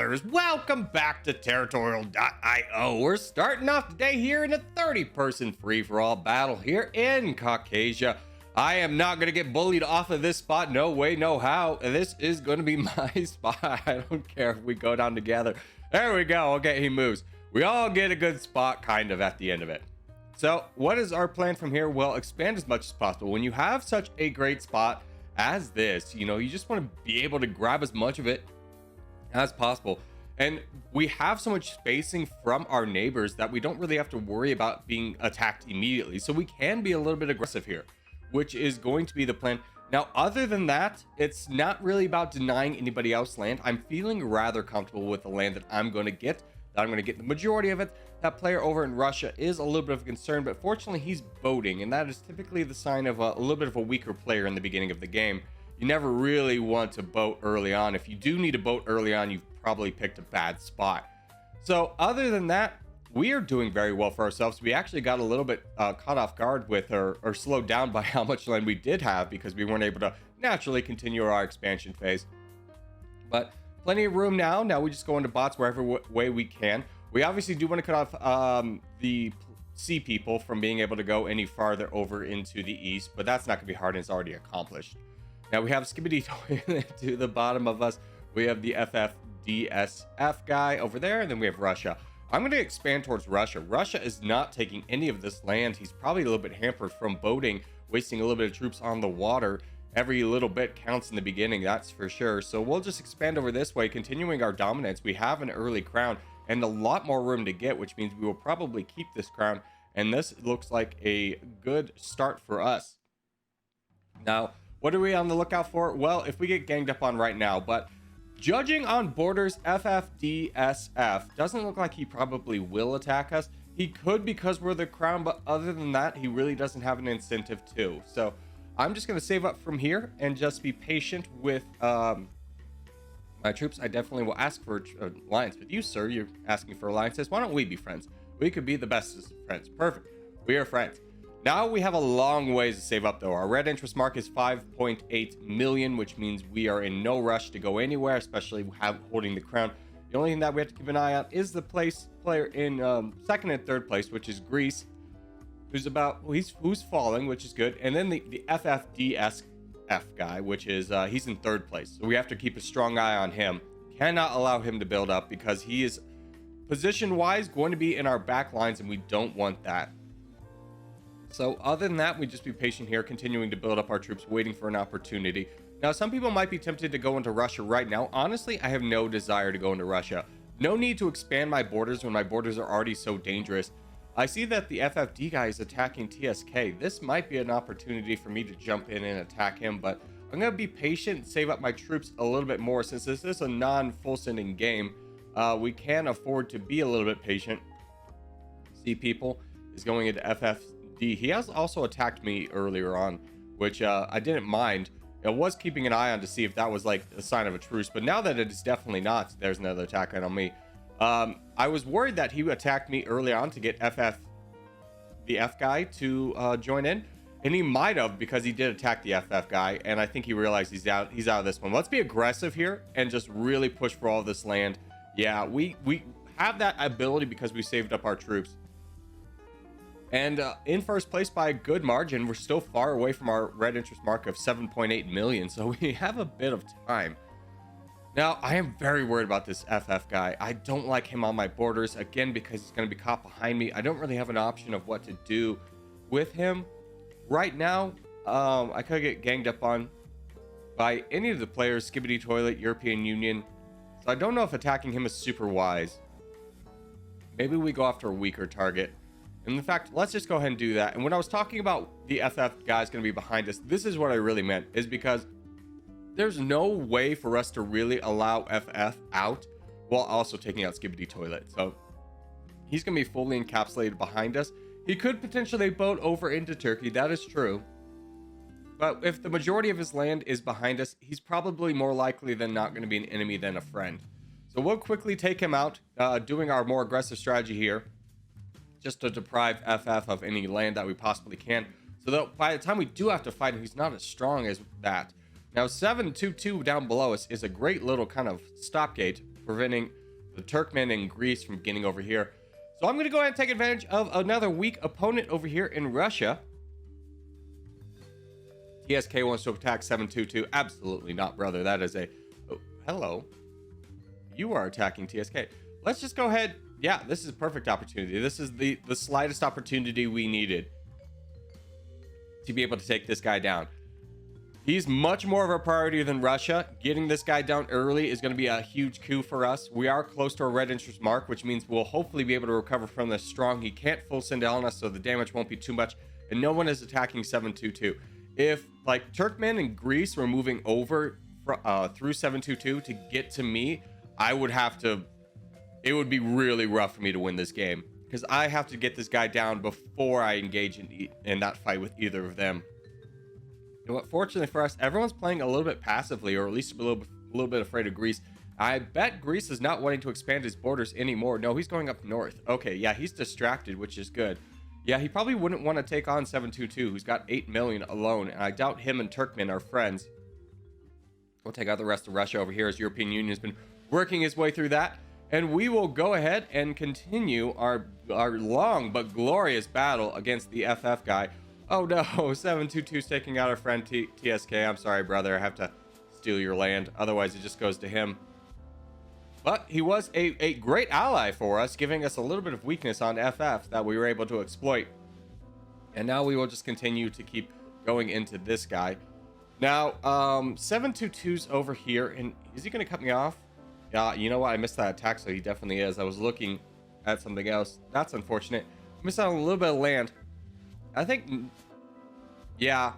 travelers, welcome back to Territorial IO. We're starting off today here in a 30-person free-for-all battle here in Caucasia. I am not going to get bullied off of this spot. No way, no how. This is going to be my spot. I don't care if we go down together. There we go. Okay, he moves. We all get a good spot kind of at the end of it. So what is our plan from here? Well, expand as much as possible. When you have such a great spot as this, you just want to be able to grab as much of it as possible. And we have so much spacing from our neighbors that we don't really have to worry about being attacked immediately. So we can be a little bit aggressive here, which is going to be the plan. Now, other than that, it's not really about denying anybody else land. I'm feeling rather comfortable with the land that I'm going to get. I'm going to get the majority of it. That player over in Russia is a little bit of a concern, but fortunately he's boating, and that is typically the sign of a little bit of a weaker player in the beginning of the game. You never really want to boat early on. If you do need to boat early on, you've probably picked a bad spot. So other than that, we are doing very well for ourselves. We actually got a little bit caught off guard with or slowed down by how much land we did have because we weren't able to naturally continue our expansion phase. But plenty of room now. Now we just go into bots wherever way we can. We obviously do want to cut off the sea people from being able to go any farther over into the east, but that's not going to be hard and it's already accomplished. Now we have Skibbity Toilet to the bottom of us. We have the FFDSF guy over there, and then we have Russia. I'm going to expand towards Russia. Russia is not taking any of this land. He's probably a little bit hampered from boating, wasting a little bit of troops on the water. Every little bit counts in the beginning, that's for sure. So we'll just expand over this way, continuing our dominance. We have an early crown and a lot more room to get, which means we will probably keep this crown. And this looks like a good start for us. Now, what are we on the lookout for? Well, if we get ganged up on right now, but judging on borders, FFDSF doesn't look like he probably will attack us. He could because we're the crown, but other than that, he really doesn't have an incentive to. So I'm just going to save up from here and just be patient with my troops. I definitely will ask for alliance with you, sir. You're asking for alliances. Why don't we be friends? We could be the best of friends. Perfect. We are friends. Now we have a long ways to save up though. Our red interest mark is 5.8 million, which means we are in no rush to go anywhere, especially holding the crown. The only thing that we have to keep an eye on is the player in second and third place, which is Greece, who's falling, which is good. And then the FFDSF guy, which is he's in third place. So we have to keep a strong eye on him. Cannot allow him to build up because he is position wise going to be in our back lines, and we don't want that. So other than that, we just be patient here, continuing to build up our troops, waiting for an opportunity. Now, some people might be tempted to go into Russia right now. Honestly, I have no desire to go into Russia. No need to expand my borders when my borders are already so dangerous. I see that the FFD guy is attacking TSK. This might be an opportunity for me to jump in and attack him, but I'm going to be patient and save up my troops a little bit more. Since this is a non-full sending game, we can afford to be a little bit patient. See, people is going into FFD. He has also attacked me earlier on, which I didn't mind. I was keeping an eye on to see if that was like a sign of a truce, but now that it is definitely not, there's another attack on me. I was worried that he attacked me early on to get the F guy to join in, and he might have because he did attack the FF guy, and I think he realized he's out of this one. Let's be aggressive here and just really push for all this land. Yeah, we have that ability because we saved up our troops. And in first place by a good margin. We're still far away from our red interest mark of 7.8 million, so we have a bit of time. Now, I am very worried about this FF guy. I don't like him on my borders, again, because he's going to be caught behind me. I don't really have an option of what to do with him. Right now, I could get ganged up on by any of the players, Skibbity Toilet, European Union. So I don't know if attacking him is super wise. Maybe we go after a weaker target. And in fact, let's just go ahead and do that. And when I was talking about the FF guys going to be behind us, this is what I really meant, is because there's no way for us to really allow FF out while also taking out Skibbity Toilet. So he's going to be fully encapsulated behind us. He could potentially boat over into Turkey. That is true. But if the majority of his land is behind us, he's probably more likely than not going to be an enemy than a friend. So we'll quickly take him out, doing our more aggressive strategy here, just to deprive FF of any land that we possibly can, so that by the time we do have to fight him, he's not as strong as that. Now 722 down below us is a great little kind of stopgate preventing the Turkmen and Greece from getting over here. So I'm going to go ahead and take advantage of another weak opponent over here in Russia. TSK wants to attack 722. Absolutely not, brother. That is a... Oh, hello. You are attacking TSK. Let's just go ahead. Yeah, this is a perfect opportunity. This is the slightest opportunity we needed to be able to take this guy down. He's much more of a priority than Russia. Getting this guy down early is going to be a huge coup for us. We are close to our red interest mark, which means we'll hopefully be able to recover from this strong. He can't full send on us, so the damage won't be too much. And no one is attacking 722. If, like, Turkmen and Greece were moving over through 722 to get to me, I would have to... It would be really rough for me to win this game, because I have to get this guy down before I engage in that fight with either of them. You know what? Fortunately for us, everyone's playing a little bit passively, or at least a little bit afraid of Greece. I bet Greece is not wanting to expand his borders anymore. No, he's going up north. Okay, yeah, he's distracted, which is good. Yeah, he probably wouldn't want to take on 722, who's got 8 million alone, and I doubt him and Turkmen are friends. We'll take out the rest of Russia over here, as European Union has been working his way through that. And we will go ahead and continue our long but glorious battle against the FF guy. Oh no, 722 is taking out our friend TSK. I'm sorry, brother. I have to steal your land. Otherwise, it just goes to him. But he was a great ally for us, giving us a little bit of weakness on FF that we were able to exploit. And now we will just continue to keep going into this guy. Now, 722's over here. And is he going to cut me off? Yeah, you know what? I missed that attack, so he definitely is. I was looking at something else. That's unfortunate. Missed out on a little bit of land. I think... Yeah.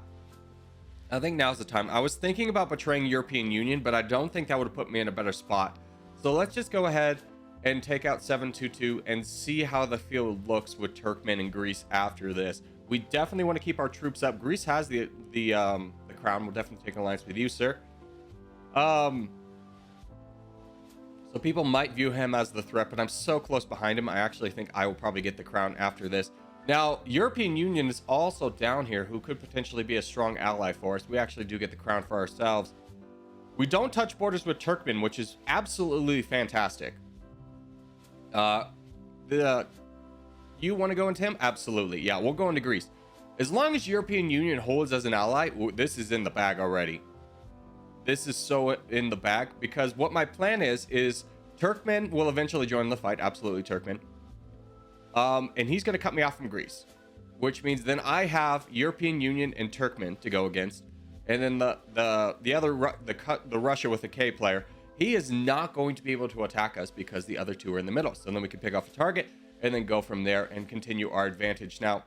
I think now's the time. I was thinking about betraying European Union, but I don't think that would have put me in a better spot. So let's just go ahead and take out 722 and see how the field looks with Turkmen and Greece after this. We definitely want to keep our troops up. Greece has the crown. We'll definitely take an alliance with you, sir. So people might view him as the threat, but I'm so close behind him. I actually think I will probably get the crown after this. Now, European Union is also down here, who could potentially be a strong ally for us. We actually do get the crown for ourselves. We don't touch borders with Turkmen, which is absolutely fantastic. You want to go into him? Absolutely. Yeah, we'll go into Greece. As long as European Union holds as an ally, this is in the bag already. This is so in the bag, because what my plan is Turkmen will eventually join the fight. Absolutely, Turkmen. And he's going to cut me off from Greece, which means then I have European Union and Turkmen to go against. And then the Russia with the K player, he is not going to be able to attack us because the other two are in the middle. So then we can pick off a target and then go from there and continue our advantage. Now,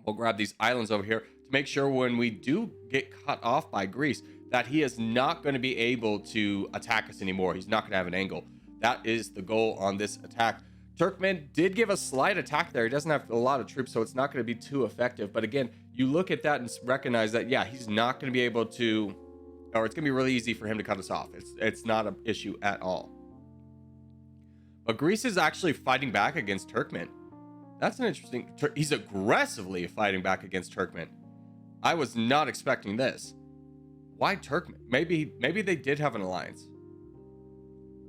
we'll grab these islands over here to make sure when we do get cut off by Greece, that he is not going to be able to attack us anymore. He's not going to have an angle. That is the goal on this attack. Turkmen did give a slight attack there. He doesn't have a lot of troops, so it's not going to be too effective. But again, you look at that and recognize that, yeah, he's not going to be able to, or it's going to be really easy for him to cut us off. It's not an issue at all. But Greece is actually fighting back against Turkmen. That's an interesting... He's aggressively fighting back against Turkmen. I was not expecting this. Why Turkmen? Maybe they did have an alliance.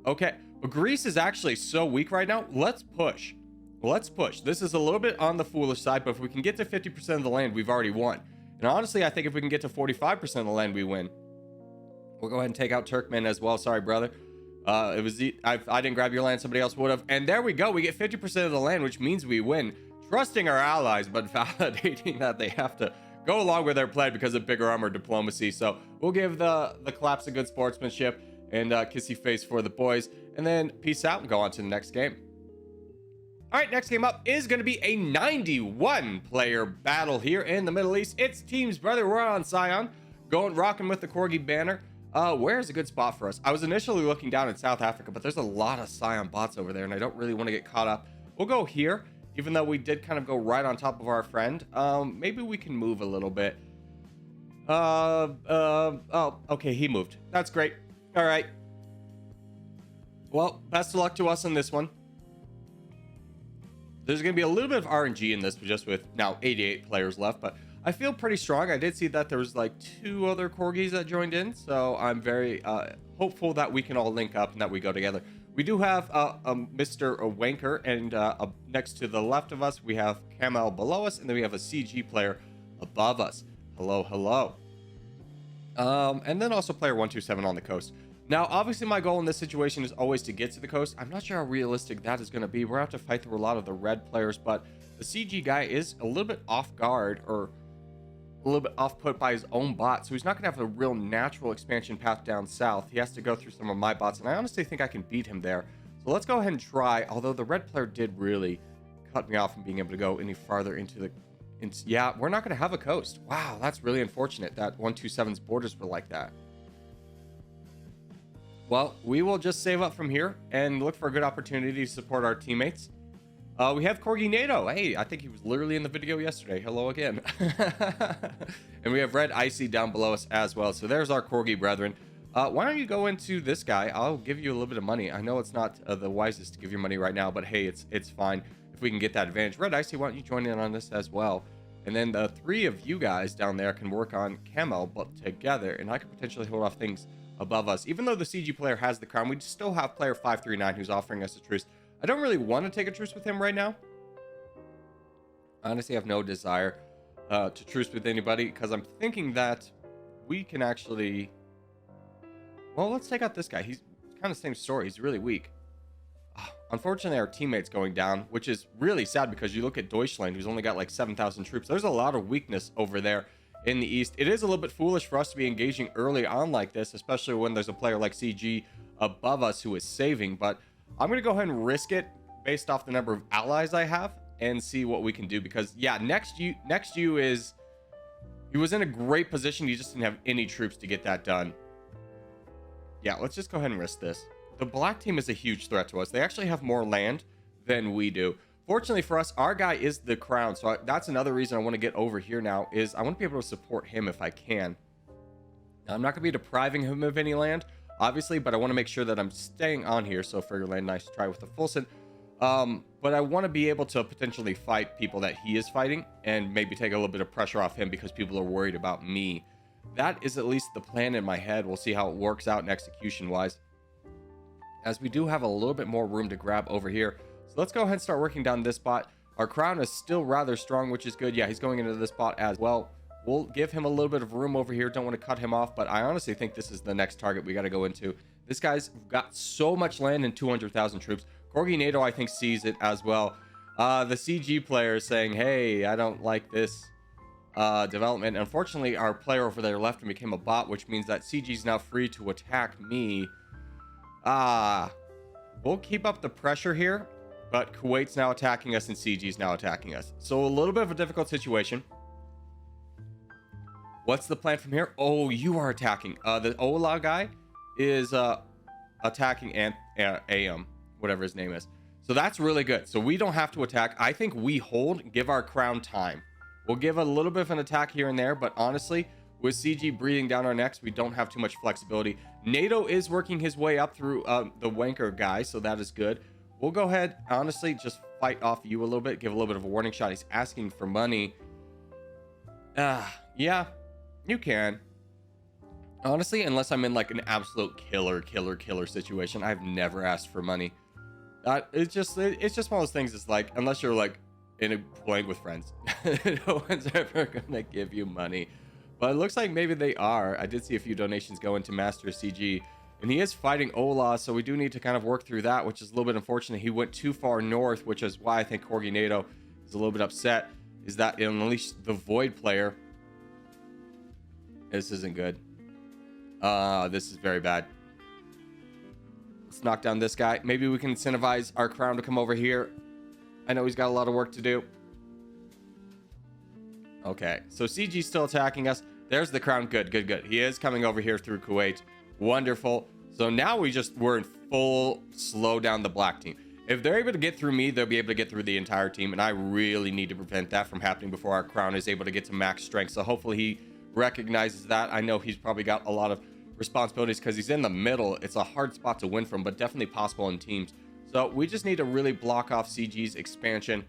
Okay, but Greece is actually so weak right now. Let's push. Let's push. This is a little bit on the foolish side, but if we can get to 50% of the land, we've already won. And honestly, I think if we can get to 45% of the land, we win. We'll go ahead and take out Turkmen as well. Sorry, brother. I didn't grab your land. Somebody else would have. And there we go. We get 50% of the land, which means we win. Trusting our allies, but validating that they have to go along with their plan because of bigger armor diplomacy. So we'll give the claps a good sportsmanship and kissy face for the boys, and then peace out and go on to the next game. All right, next game up is going to be a 91 player battle here in the Middle East. It's teams, brother. We're on Scion, rocking with the Corgi banner. Where's a good spot for us? I was initially looking down in South Africa, but there's a lot of Scion bots over there, and I don't really want to get caught up. We'll go here. Even though we did kind of go right on top of our friend, maybe we can move a little bit. Oh, okay, he moved. That's great. All right. Well, best of luck to us on this one. There's going to be a little bit of RNG in this, just with now 88 players left, but I feel pretty strong. I did see that there was like 2 other corgis that joined in, so I'm very hopeful that we can all link up and that we go together. We do have Mr. Wanker, and next to the left of us, we have Camel below us, and then we have a CG player above us. Hello, hello. And then also player 127 on the coast. Now, obviously, my goal in this situation is always to get to the coast. I'm not sure how realistic that is going to be. We're going to have to fight through a lot of the red players, but the CG guy is a little bit off guard, or a little bit off put by his own bot, so he's not going to have a real natural expansion path down south. He has to go through some of my bots, and I honestly think I can beat him there. So let's go ahead and try, although the red player did really cut me off from being able to go any farther into the... yeah, we're not going to have a coast. Wow, that's really unfortunate that 127's borders were like that. Well, we will just save up from here and look for a good opportunity to support our teammates. We have Corgi NATO. Hey, I think he was literally in the video yesterday. Hello again. And we have Red Icy down below us as well. So there's our Corgi brethren. Why don't you go into this guy? I'll give you a little bit of money. I know it's not the wisest to give you money right now, but hey, it's fine if we can get that advantage. Red Icy, why don't you join in on this as well? And then the 3 of you guys down there can work on Camel, but together, and I could potentially hold off things above us. Even though the CG player has the crown, we still have player 539 who's offering us a truce. I don't really want to take a truce with him right now. Honestly, I have no desire to truce with anybody, because I'm thinking that we can actually... well, let's take out this guy. He's kind of the same story. He's really weak. Unfortunately, our teammate's going down, which is really sad, because you look at Deutschland, who's only got like 7,000 troops. There's a lot of weakness over there in the east. It is a little bit foolish for us to be engaging early on like this, especially when there's a player like CG above us who is saving, but I'm going to go ahead and risk it based off the number of allies I have and see what we can do, because yeah, next you is, he was in a great position. He just didn't have any troops to get that done. Yeah, let's just go ahead and risk this. The black team is a huge threat to us. They actually have more land than we do. Fortunately for us, our guy is the crown, so that's another reason I want to get over here now, is I want to be able to support him if I can. Now, I'm not going to be depriving him of any land, obviously, but I want to make sure that I'm staying on here. So for your land, nice try with the Fulson. But I want to be able to potentially fight people that he is fighting, and maybe take a little bit of pressure off him because people are worried about me. That is at least the plan in my head. We'll see how it works out in execution wise, as we do have a little bit more room to grab over here. So let's go ahead and start working down this bot. Our crown is still rather strong, which is good. Yeah, he's going into this bot as well. We'll give him a little bit of room over here. Don't want to cut him off, but I honestly think this is the next target we got to go into. This guy's got so much land and 200,000 troops. Corgi NATO, I think, sees it as well. The CG player is saying, hey, I don't like this development. Unfortunately, our player over there left and became a bot, which means that CG is now free to attack me. We'll keep up the pressure here, but Kuwait's now attacking us and CG's now attacking us. So a little bit of a difficult situation. What's the plan from here? Oh, you are attacking. The Ola guy is attacking AM, whatever his name is. So that's really good. So we don't have to attack. I think we hold, give our crown time. We'll give a little bit of an attack here and there, but honestly, with CG breathing down our necks, we don't have too much flexibility. NATO is working his way up through the Wanker guy, so that is good. We'll go ahead, honestly, just fight off you a little bit, give a little bit of a warning shot. He's asking for money. Yeah, you can. Honestly, unless I'm in like an absolute killer situation, I've never asked for money. It's just one of those things. It's like, unless you're like playing with friends, no one's ever gonna give you money. But it looks like maybe they are. I did see a few donations go into Master CG, and he is fighting Ola, so we do need to kind of work through that, which is a little bit unfortunate. He went too far north, which is why I think Corgi NATO is a little bit upset, is that it unleashed the Void player. This isn't good. This is very bad. Let's knock down this guy. Maybe we can incentivize our crown to come over here. I know he's got a lot of work to do. Okay, so CG's still attacking us. There's the crown. Good. He is coming over here through Kuwait. Wonderful. So now we're in full slow down the black team. If they're able to get through me, they'll be able to get through the entire team, and I really need to prevent that from happening before our crown is able to get to max strength. So hopefully he recognizes that. I know he's probably got a lot of responsibilities because he's in the middle. It's a hard spot to win from, but definitely possible in teams. So we just need to really block off CG's expansion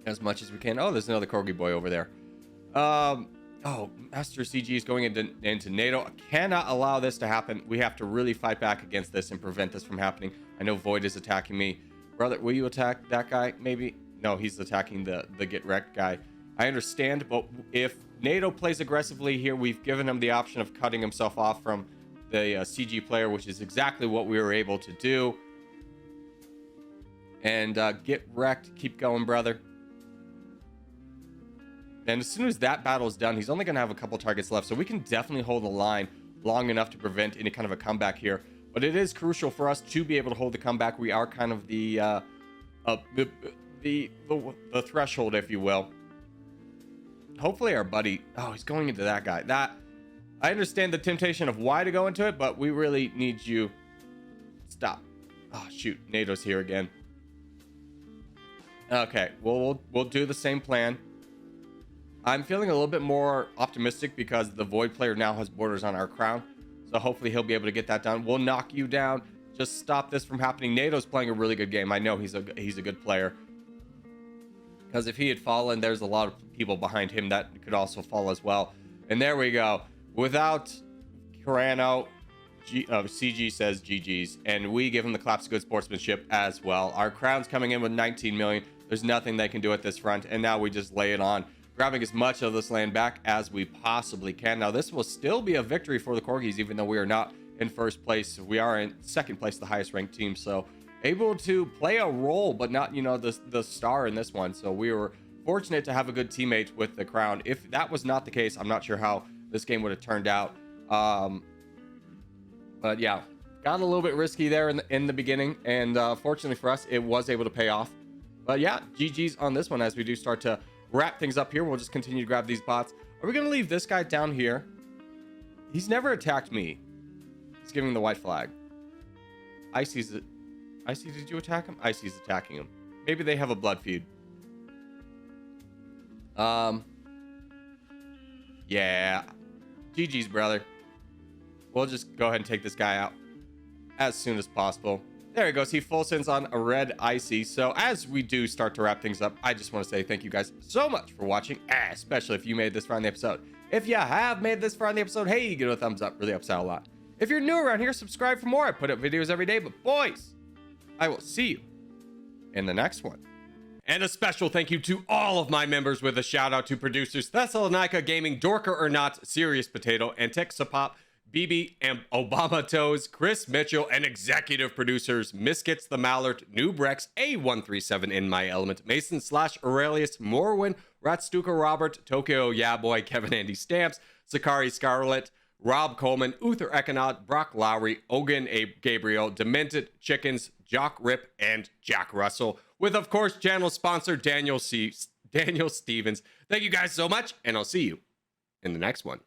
as much as we can. Oh, there's another Corgi boy over there. Oh, Master CG is going into NATO. I cannot allow this to happen. We have to really fight back against this and prevent this from happening. I know Void is attacking me. Brother, will you attack that guy? Maybe? No, he's attacking the get wrecked guy. I understand, but if NATO plays aggressively here, we've given him the option of cutting himself off from the CG player, which is exactly what we were able to do. And get wrecked. Keep going, brother. And as soon as that battle is done, he's only going to have a couple targets left. So we can definitely hold the line long enough to prevent any kind of a comeback here. But it is crucial for us to be able to hold the comeback. We are kind of the threshold, if you will. Hopefully our buddy... Oh, he's going into that guy. I understand the temptation of why to go into it, but we really need you... Stop. Oh, shoot. NATO's here again. Okay. Well, we'll do the same plan. I'm feeling a little bit more optimistic because the Void player now has borders on our crown. So hopefully he'll be able to get that done. We'll knock you down. Just stop this from happening. NATO's playing a really good game. I know he's a good player. Because if he had fallen, there's a lot of people behind him that could also fall as well. And there we go. Without Carano, CG says GG's. And we give him the claps of good sportsmanship as well. Our crown's coming in with 19 million. There's nothing they can do at this front. And now we just lay it on, grabbing as much of this land back as we possibly can. Now, this will still be a victory for the Corgis, even though we are not in first place. We are in second place, the highest ranked team. So able to play a role, but not, you know, the star in this one. So we were fortunate to have a good teammate with the crown. If that was not the case, I'm not sure how this game would have turned out. But yeah, got a little bit risky there in the beginning. And fortunately for us, it was able to pay off. But yeah, GG's on this one as we do start to wrap things up here. We'll just continue to grab these bots. Are we going to leave this guy down here? He's never attacked me. He's giving the white flag. Icy's it. Icy, did you attack him? Icy's attacking him. Maybe they have a blood feud. Yeah. GG's, brother. We'll just go ahead and take this guy out as soon as possible. There he goes. He full sends on a red Icy. So as we do start to wrap things up, I just want to say thank you guys so much for watching, especially if you made this far in the episode. If you have made this far in the episode, hey, give it a thumbs up. Really helps out a lot. If you're new around here, subscribe for more. I put up videos every day, but boys, I will see you in the next one. And a special thank you to all of my members, with a shout out to producers Thessalonica Gaming, Dorker or Not, Serious Potato, and Texapop, BB and Obama Toes, Chris Mitchell, and executive producers Miskits the Mallard, Noobrex, A137 in My Element, Mason / Aurelius, Morwin, Ratstuka Robert, Tokyo Yeah Boy, Kevin Andy Stamps, Sakari Scarlet, Rob Coleman, Uther Econaut, Brock Lowry, Ogan A. Gabriel, Demented Chickens, Jock Rip, and Jack Russell, with, of course, channel sponsor Daniel Stevens. Thank you guys so much, and I'll see you in the next one.